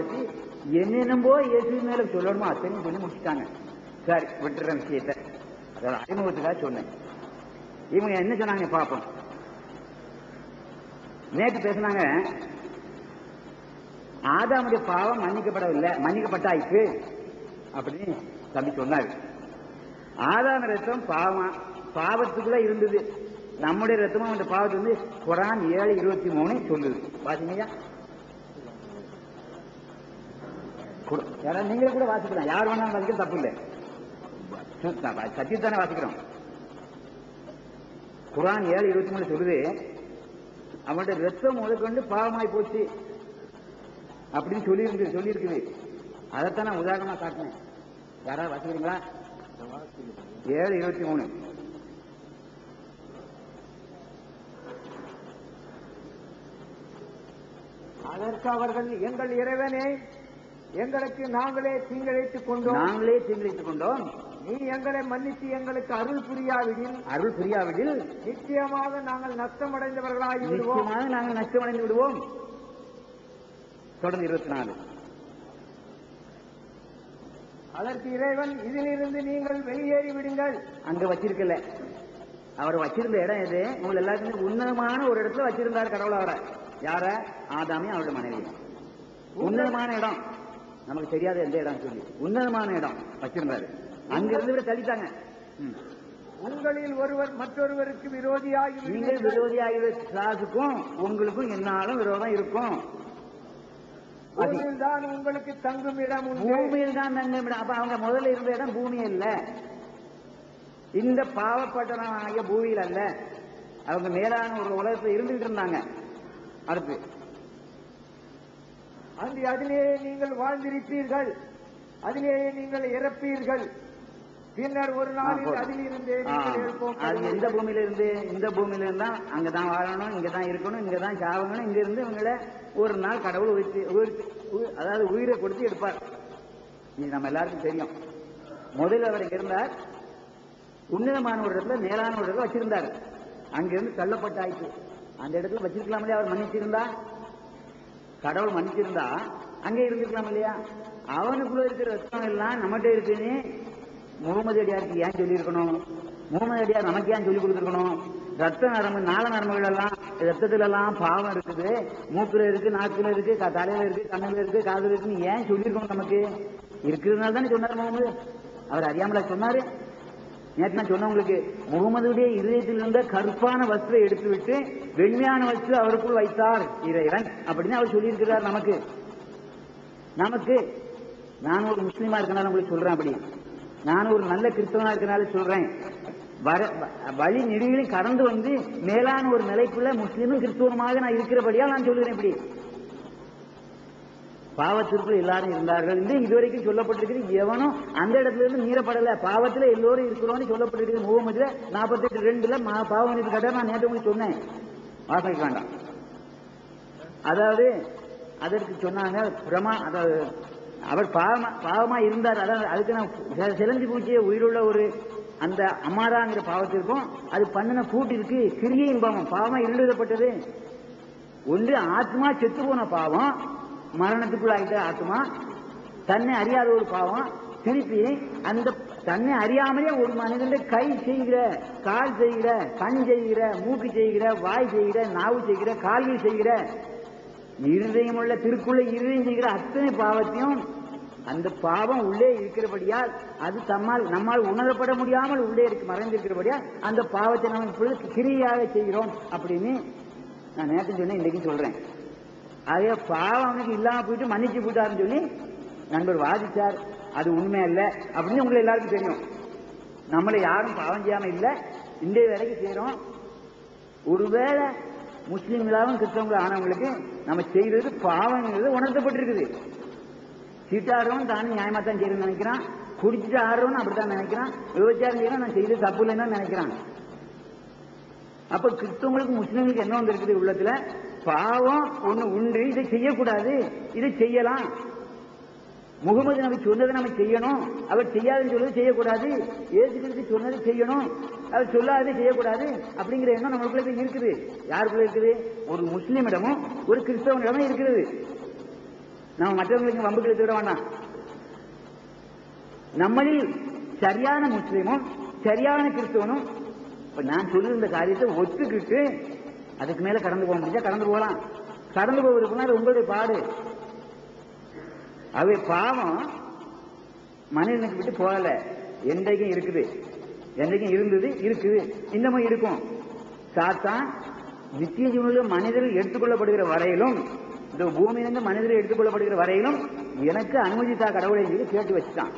மாற்றி என்னென்னமோ இயேசு மேல சொல்லணுமோ அத்தனையும் சொல்லி முடிச்சுட்டாங்க. சரி விட்டுற விஷயத்த அதாவது அறிமுகத்துக்காக சொன்னேன். இவங்க என்ன சொன்னாங்க பார்ப்போம். நேற்று பேசினாங்க, ஆதாமுடைய பாவம் மன்னிக்கப்படவில்லை, மன்னிக்கப்பட்டாயிற்று அப்படின்னு தம்பி சொன்னார். ஆதாம ரத்தம் பாவத்துக்குள்ள இருந்தது, நம்முடைய ரத்தமும் அந்த பாவத்து வந்து குரான் 7:23 சொல்லுது. பாத்தீங்களா? நீங்களே கூட வாசிக்கலாம், யார் வேணாலும் வாசிக்க தப்பு இல்லை, சத்தியத்தானே வாசிக்கிறோம். குரான் 7:23 சொல்லுது, அவனுடைய ரத்தம் முதற்கொண்டு பாவமாய் போச்சு அப்படின்னு சொல்லியிருக்குது. அதைத்தான் நான் உதாரணமா காட்டினேன். யாராவது வாசிக்கிறீங்களா? 7:23. அதற்கு அவர்கள், எங்கள் இறைவனே, எங்களுக்கு நாங்களே தீங்கிழைத்துக் கொண்டோம். நீ எங்களை மன்னித்து எங்களுக்கு அருள் புரியாவிடில் நிச்சயமாக நாங்கள் நஷ்டமடைந்து விடுவோம். தொடர்ந்து 24. அதற்கு இறைவன், இதிலிருந்து நீங்கள் வெளியேறி விடுங்கள். அங்க வச்சிருக்கல, அவர் வச்சிருந்த இடம் எது? உங்களை எல்லாருக்குமே உன்னதமான ஒரு இடத்துல வச்சிருந்தார் கடவுள். அவரை யார? ஆதாமையும் அவருடைய மனைவி. உன்னதமான இடம், நமக்கு தெரியாத எந்த இடம் சொல்லி உன்னதமான இடம் வச்சிருந்தாரு. அங்கிருந்து விட தள்ளிட்டாங்க. உங்களில் ஒருவர் மற்றொருவருக்கு விரோதியாகி, நீங்கள் விரோதியாகிக்கும் உங்களுக்கும் என்னாலும் விரோதம் இருக்கும். தான் உங்களுக்கு தங்கும் இடம், பூமியில் தான் தங்கும் இடம். அப்ப அவங்க முதல்ல இருந்த இடம் பூமியில் இல்ல, இந்த பாவப்பட்டனம் ஆகிய பூமியில் அல்ல, அவங்க மேலான ஒரு உலகத்தில் இருந்துகிட்டு இருந்தாங்க. அடுத்து, அதிலேயே நீங்கள் வாழ்ந்திருப்பீர்கள், அதிலேயே நீங்கள் இறப்பீர்கள், பின்னர் ஒரு நாளில் அதில் இருந்து எந்த பூமியில இருந்து? இந்த பூமியில இருந்தா அங்கதான் வாழணும், இங்கதான் இருக்கணும், இங்கதான் சாவணும். இங்க இருந்து இவங்களை ஒரு நாள் கடவுள் அதாவது உயிரை கொடுத்து எடுப்பார். இது நம்ம எல்லாருக்கும் தெரியும். முதல்ல அவர் இங்க இருந்தார், உன்னதமான ஒரு இடத்துல, மேலான ஒரு இடத்துல வச்சிருந்தார். அங்கிருந்து தள்ளப்பட்டாயிற்று. அந்த இடத்துல வச்சிருக்கலாமே, அவர் மன்னிச்சிருந்தா, கடவுள் மன்னிச்சிருந்தா அங்கே இருந்துக்கலாம் இல்லையா? அவனுக்குள்ள இருக்கிற ரத்தம் எல்லாம் நம்மகிட்ட இருக்குன்னு முகமது அடியாருக்கு ஏன் சொல்லி இருக்கணும்? முகமது அடியார் நமக்கு ஏன் சொல்லி கொடுத்துருக்கணும்? ரத்த நரம்பு, நாள நரம்புகள் எல்லாம், ரத்தத்துல எல்லாம் பாவம் இருக்குது, மூக்குல இருக்கு, நாக்குல இருக்கு, தலையில இருக்கு, கண்ணுல இருக்கு, காதுல இருக்குன்னு ஏன் சொல்லியிருக்கணும்? நமக்கு இருக்கிறதுனால தானே சொன்னார் முகமது. அவர் அறியாமல சொன்னாரு. நேற்று நான் சொன்ன உங்களுக்கு, முகமதுடைய இதயத்தில் இருந்த கருப்பான வஸ்துவை எடுத்து விட்டு வெண்மையான வஸ்து அவருக்குள் வைத்தார் இறைவன் அப்படின்னு அவர் சொல்லியிருக்கிறார். நமக்கு நான் ஒரு முஸ்லீமா இருக்கனால உங்களுக்கு சொல்றேன், அப்படி நான் ஒரு நல்ல கிறிஸ்தவனா இருக்கனால சொல்றேன். வழி நெடுகிலும் கடந்து வந்து மேலான ஒரு நிலைக்குள்ள முஸ்லீமும் கிறிஸ்தவனுமாக நான் இருக்கிறபடியா நான் சொல்லுறேன். இப்படி பாவத்திற்குள் எல்லாரும் இருந்தார்கள் என்று இதுவரைக்கும் சொல்லப்பட்டிருக்கிறது. எவனும் அந்த இடத்துல இருந்து மீறப்படல, பாவத்துல எல்லோரும் இருக்கிறோம்னு சொல்லப்பட்டிருக்கிறது. முகமதுல 48:2 பாவ மன்னிப்பு கேட்டார். நான் நேற்று உங்களுக்கு சொன்னேன், வாசிக்க வேண்டாம். அதாவது அதற்கு சொன்னாங்க அதாவது அவர் பாவமா இருந்தார். அதாவது அதுக்கு நான் சிலந்தி பூச்சிய உயிருள்ள ஒரு அந்த அம்மாதாங்கிற பாவத்திற்கும் அது பண்ணின கூட்டிற்கு கிரியையும் பாவமா எழுதப்பட்டது. ஒன்று ஆத்மா செத்து போன பாவம், மரணத்துக்குள் ஆகிட்ட ஆத்மா, தன்னை அறியாத ஒரு பாவம். திருப்பி அந்த தன்னை அறியாமலே ஒரு மனிதன் கை செய்கிற, கால் செய்கிற, கண் செய்கிற, மூக்கு செய்கிற, வாய் செய்கிற, நாவு செய்கிற, கால்கள் செய்கிற, இருதயம் உள்ள திருக்குள்ள இருதயம் செய்கிற அத்தனை பாவத்தையும் அந்த பாவம் உள்ளே இருக்கிறபடியால் அது நம்மால் உணரப்பட முடியாமல் உள்ளே மறைந்திருக்கிறபடியால் அந்த பாவத்தை நம்ம இப்பொழுது கிரியாக செய்கிறோம் அப்படின்னு நான் நேற்று சொன்னேன், இன்னைக்கு சொல்றேன். அதே பாவம் அவனுக்கு இல்லாம போயிட்டு மன்னிச்சு போயிட்டாருன்னு சொல்லி நண்பர் வாதிச்சார். அது உண்மை அல்ல அப்படின்னு உங்களுக்கு எல்லாருக்கும் தெரியும். நம்மளை யாரும் பாவம் செய்யாம இல்லை, இன்றைய வரைக்கும் செய்யறோம். ஒருவேளை முஸ்லீம்களாகவும் கிறிஸ்தவங்களும் ஆனவங்களுக்கு நம்ம செய்யறது பாவங்கிறது உணர்த்தப்பட்டிருக்குது. சீட்டாடுறவன் தானும் நியாயமா தான் செய்யணும்னு நினைக்கிறான், குடிச்சிட்டு ஆடுறவன் அப்படித்தான் நினைக்கிறான், விபச்சாரம் செய்யணும் நான் செய்யறது தப்பு இல்லைன்னு நினைக்கிறான். அப்ப கிறிஸ்தவங்களுக்கு முஸ்லீம்களுக்கு என்ன வந்து இருக்குது உள்ளத்துல? பாவம் ஒண்ணு உண்டு, இதை செய்யக்கூடாது, இதை செய்யலாம். முகமது நபி சொன்னதை நம்ம செய்யணும், அவர் செய்யாதுன்னு சொல்றது செய்யக்கூடாது. ஏசு கிறிஸ்து சொன்னதை செய்யணும், அவர் சொல்லாததை செய்யக்கூடாது அப்படிங்கிற எண்ணம் நம்மளுக்குள்ள இருக்குது. யாருக்குள்ள இருக்குது? ஒரு முஸ்லீமிடமும் ஒரு கிறிஸ்தவனிடமும் இருக்கிறது. நம்ம மற்றவங்களுக்கு வம்புக்கு எடுத்து விட வேண்டாம். நம்மளில் சரியான முஸ்லீமும் சரியான கிறிஸ்தவனும் இப்ப நான் சொல்லியிருந்த காரியத்தை ஒத்துக்கிட்டு அதுக்கு மேல கடந்து போக முடிஞ்சா கடந்து போகலாம். கடந்து போவதற்கு உங்களுடைய பாடு. அவை பாவம் மனிதனுக்கு விட்டு போகல, என்றைக்கும் இருக்குது, என்றைக்கும் இருந்தது, இருக்குது, இன்னமும் இருக்கும். சாத்தான் நித்திய ஜீவனில் மனிதர்கள் எடுத்துக்கொள்ளப்படுகிற வரையிலும், இந்த பூமியிலிருந்து மனிதர்கள் எடுத்துக்கொள்ளப்படுகிற வரையிலும் எனக்கு அனுமதித்தா கடவுளை சொல்லி கேட்டு வச்சுட்டான்.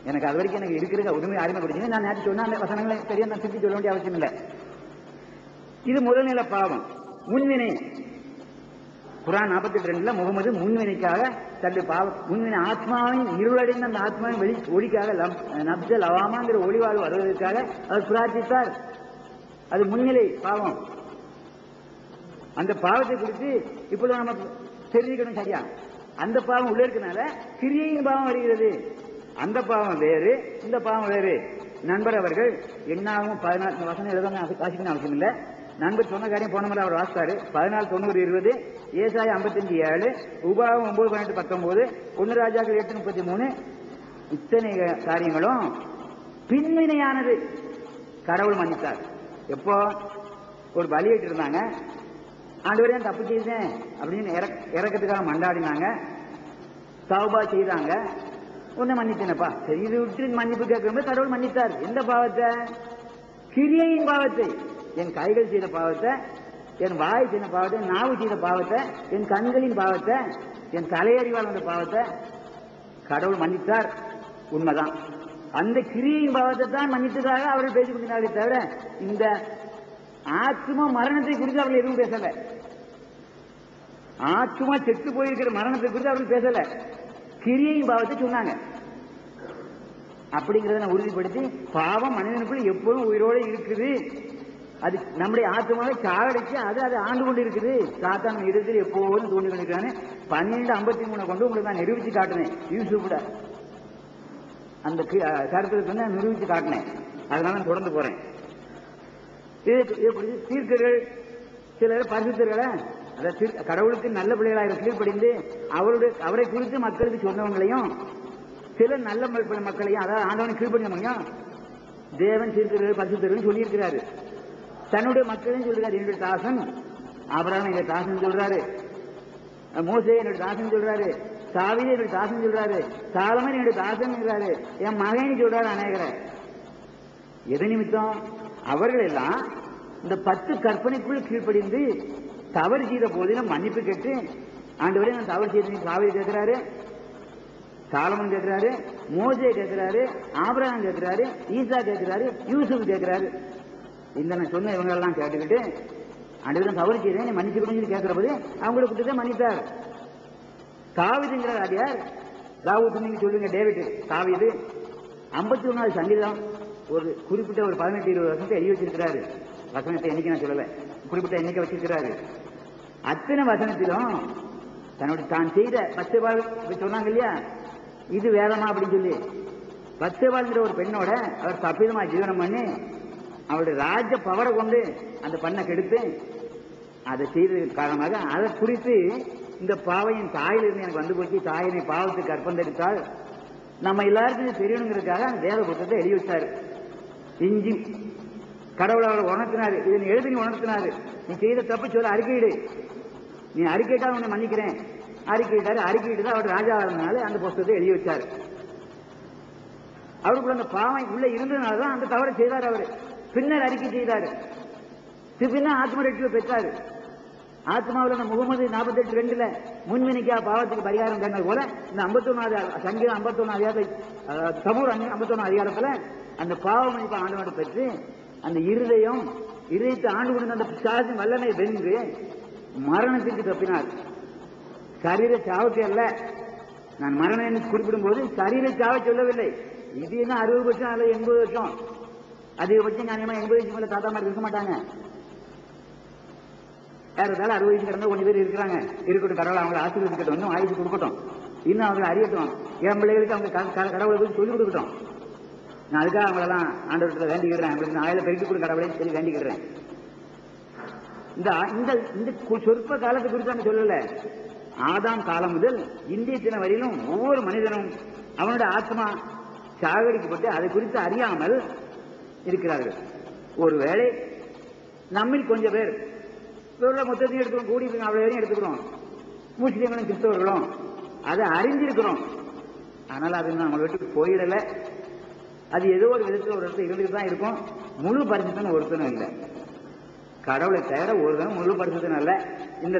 எனக்கு அது வரைக்கும் எனக்கு இருக்கிற உரிமை அறிமுகப்படுத்தி நான் நேற்று சொன்ன அந்த வசனங்களை சரியா நான் திருப்பி சொல்ல வேண்டிய அவசியம் இல்லை. இது முதல்நில பாவம். முன்வினை குர்ஆன் 48:2 முகமது முன்வினைக்காக தன்னுடைய முன்வினை ஆத்மாவின் இருளடைந்த அந்த ஆத்மாவின் ஒளிக்காக நப்ச லவாமாங்கிற ஒளிவாழ்வு வருவதற்காக அவர் பிரார்த்தித்தார். அது முன்னிலை பாவம். அந்த பாவத்தை குறித்து இப்பொழுது நம்ம தெரிஞ்சுக்கணும். சரியா அந்த பாவம் உள்ள இருக்கனால கிரியையின் பாவம் வருகிறது. அந்த பாவம் வேறு, இந்த பாவம் வேறு. நண்பர் அவர்கள் என்னாகும் 14 வசனம் எழுதாம வாசிக்கணும் அவசியம் இல்லை. நண்பர் சொன்ன காரியம் போன முறை அவர் வாசித்தாரு. 14:90-20, ஏசாயா 55:7, உபாகம் 9:18-19, 1 ராஜாக்கள் 8:33. இத்தனை காரியங்களும் பின்வினையானது. கடவுள் மன்னித்தார். எப்போ ஒரு பலியிட்டு இருந்தாங்க, ஆண்டவரே தப்பு செய்தேன் அப்படின்னு இறக்கத்துக்காக மண்டாடினாங்க, தௌபா செய்தாங்க, உன்னை மன்னித்தேனப்பா, சரி இது விட்டு மன்னிப்பு கேட்கும்போது கடவுள் மன்னித்தார். எந்த பாவத்தை? கிரியையின் பாவத்தை. என் கைகள் செய்த பாவத்தை, என் வாய் செய்த பாவத்தை, நாவு செய்த பாவத்தை, என் கண்களின் பாவத்தை, என் தலையறிவால் வந்த பாவத்தை கடவுள் மன்னித்தார். உண்மைதான். அந்த கிரியையின் பாவத்தை தான் மன்னித்ததாக அவர்கள் பேசிக் கொண்டார்களே தவிர இந்த ஆத்மா மரணத்தை குறித்து அவர்கள் எதுவும் பேசல. ஆத்மா செத்து போயிருக்கிற மரணத்தை குறித்து அவர்கள் பேசல. கிரியையின் பாவத்தை சொன்னாங்க. அப்படிங்கிறத உறுதிப்படுத்தி பாவம் மனிதனுக்குள் எப்போதும் உயிரோடு இருக்குது. அது நம்முடைய ஆத்மாவை சாகடிச்சு அது ஆண்டு கொண்டு இருக்குது. சாத்தான் இடத்தில் எப்போதும் தோண்டி கொண்டிருக்கான்னு 12:53 கொண்டு உங்களுக்கு நான் நிரூபிச்சு காட்டினேன். யூசுப்ல அந்த கருத்துக்கு வந்து நான் நிரூபிச்சு காட்டினேன். அதனால நான் தொடர்ந்து போறேன். தீர்க்கர்கள் சிலர் பரிசுத்தர்களை கடவுளுக்கு நல்ல பிள்ளைகளாக கீழ்ப்படிந்து அவரை குறித்து மக்களுக்கு சொன்னவங்களையும் சிலர் நல்ல மக்களையும், அதாவது ஆண்டவனை கீழ்ப்படிய முடியும் தேவன் தீர்க்கர்கள் பரிசுத்தர்கள் சொல்லியிருக்கிறாரு. தன்னுடைய மக்களையும் சொல்றாரு. என்னுடைய தாசன் ஆபிரகாம் என்னுடைய தாசன் சொல்றாரு, மோசே என்னுடைய தாசன் சொல்றாரு, தாவீது என்னுடைய தாசன் சொல்றாரு, சாலமன் என்னுடைய தாசன் சொல்றாரு, என் மகன் சொல்றாரு அநேகரை. எது நிமித்தம்? அவர்கள் எல்லாம் இந்த 10 கற்பனைக்குள் கீழ்ப்படிந்து தவறு செய்த போதிலும் மன்னிப்பு கேட்டு ஆண்டவரே நான் தவறு செய்த தாவீது கேட்கிறாரு, சாலமன் கேட்கிறாரு, மோசே கேட்கிறாரு, ஆபிரகாம் கேட்கிறாரு, ஈசா கேட்கிறாரு, யூசுப் கேட்கிறாரு. இந்த நான் சொன்ன இவங்க எல்லாம் கேட்டுக்கிட்டு ஆண்டவரே தவறு செய்தேன் நீ மன்னிச்சு கொடுன்னு கேட்கிற போது அவங்களை கொடுத்துதான் மன்னித்தார். தாவீதுங்கிற அடியார், தாவூது நீங்க சொல்லுங்க, டேவிட் தாவீது 51வது சங்கீதம் ஒரு குறிப்பிட்ட ஒரு 18-20 வருஷத்தை எழுதி வச்சிருக்கிறாரு. வசனத்தை எண்ணிக்கை நான் சொல்லல, குறிப்பிட்ட எண்ணிக்கை வச்சிருக்கிறாரு. அத்தனை வசனத்திலும் தன்னுடைய தான் செய்த பச்சைபால் சொன்னாங்க இல்லையா, இது வேதமா அப்படின்னு சொல்லி பச்சைபால்ங்கிற ஒரு பெண்ணோட அவர் தப்பிதமா ஜீவனம் பண்ணி அவருடைய ராஜ பவரை கொண்டு அந்த பண்ணை கெடுத்து அதை செய்ததற்கு காரணமாக அதை குறித்து இந்த பாவையின் தாயிலிருந்து எனக்கு வந்து போச்சு, தாயினை பாவத்துக்கு அர்ப்பந்தெடுத்தால் நம்ம எல்லாருக்கும் தெரியணுங்கிறதுக்காக அந்த வேத புத்தகத்தை எழுதி வச்சாரு. இஞ்சி கடவுளை அவரை உணர்த்தினாரு, இதனை எழுதி உணர்த்தினாரு. நீ செய்த தப்பு சொல்ல அறிக்கையிடு, நீ அறிக்கையிட்டா உன்னை மன்னிக்கிறேன். அறிக்கையிட்டாரு. அறிக்கையிட்டு தான் அவர் ராஜா இருந்தனால அந்த புத்தகத்தை எழுதி வச்சாரு. அவருக்குள்ள அந்த பாவம் உள்ள இருந்ததுனாலதான் அந்த தவறை செய்தார். அவரு பின்னர் அறிக்கை செய்தாரு. பின்னர் ஆத்ம ரட்சிப்பை பெற்றாரு. ஆத்மாவில் அந்த முகமது 48:2 முன்வினைக்கா பாவத்துக்கு பரிகாரம் கேட்டது போல இந்த 51வது சங்கீதம் 51 அதிகாரத்தை சமூர் 51 அதிகாரத்துல அந்த பாவ மன்னிப்பு ஆண்டவனை பெற்று அந்த இருதயத்தை ஆண்டு கொண்டு அந்த பிசாசின் வல்லமை வென்று மரணத்திற்கு தப்பினார். சரீர சாவுக்கு அல்ல. நான் மரணம் என்று குறிப்பிடும் போது சரீர சாவை சொல்லவில்லை. இது என்ன 60 வருஷம் அல்ல 80 வருஷம், அதிகபட்சம் ஞானியமா 80 வயசு மேல தாத்தா மாதிரி இருக்க மாட்டாங்க. ஏறத்தால 60 வயசு கிடந்த கொஞ்சம் பேர் இருக்கிறாங்க. இருக்கட்டும், கடவுளை அவங்களை ஆசீர்வதிக்கட்டும், இன்னும் ஆயுசு கொடுக்கட்டும், இன்னும் அவங்களை அறியட்டும், என் பிள்ளைகளுக்கு அவங்க கடவுளை போய் சொல்லிக் கொடுக்கட்டும். நான் அதுக்காக அவங்களெல்லாம் ஆண்டவர்கிட்ட வேண்டிக்கிறேன், அவங்களுக்கு நான் ஆயில பெருக்கி கொடு கடவுளையும் சொல்லி வேண்டிக்கிறேன். இந்த சொற்ப காலத்தை குறித்து நம்ம சொல்லல. ஆதாம் காலம் முதல் இந்திய தின வரையிலும் ஒவ்வொரு மனிதனும் அவனுடைய ஆத்மா சாகடிக்கப்பட்டு அதை குறித்து அறியாமல் இருக்கிறார்கள். ஒருவேளை நம்மில் கொஞ்சம் பேர் மொத்தத்தையும் எடுத்துக்கிறோம், கூடி அவ்வளவு வரையும் எடுத்துக்கிறோம், முஸ்லீம்களும் கிறிஸ்தவர்களும் அதை அறிந்திருக்கிறோம். ஆனால் அது நம்ம வீட்டுக்கு போயிடல. அது ஏதோ ஒரு விதத்தில் ஒரு இடத்துல இருந்துட்டு தான் இருக்கும். முழு பரிசுத்தம் ஒருத்தனும் இல்லை. கடவுளை தவிர ஒருத்தனும் முழு பரிசுத்தம் இல்லை. இந்த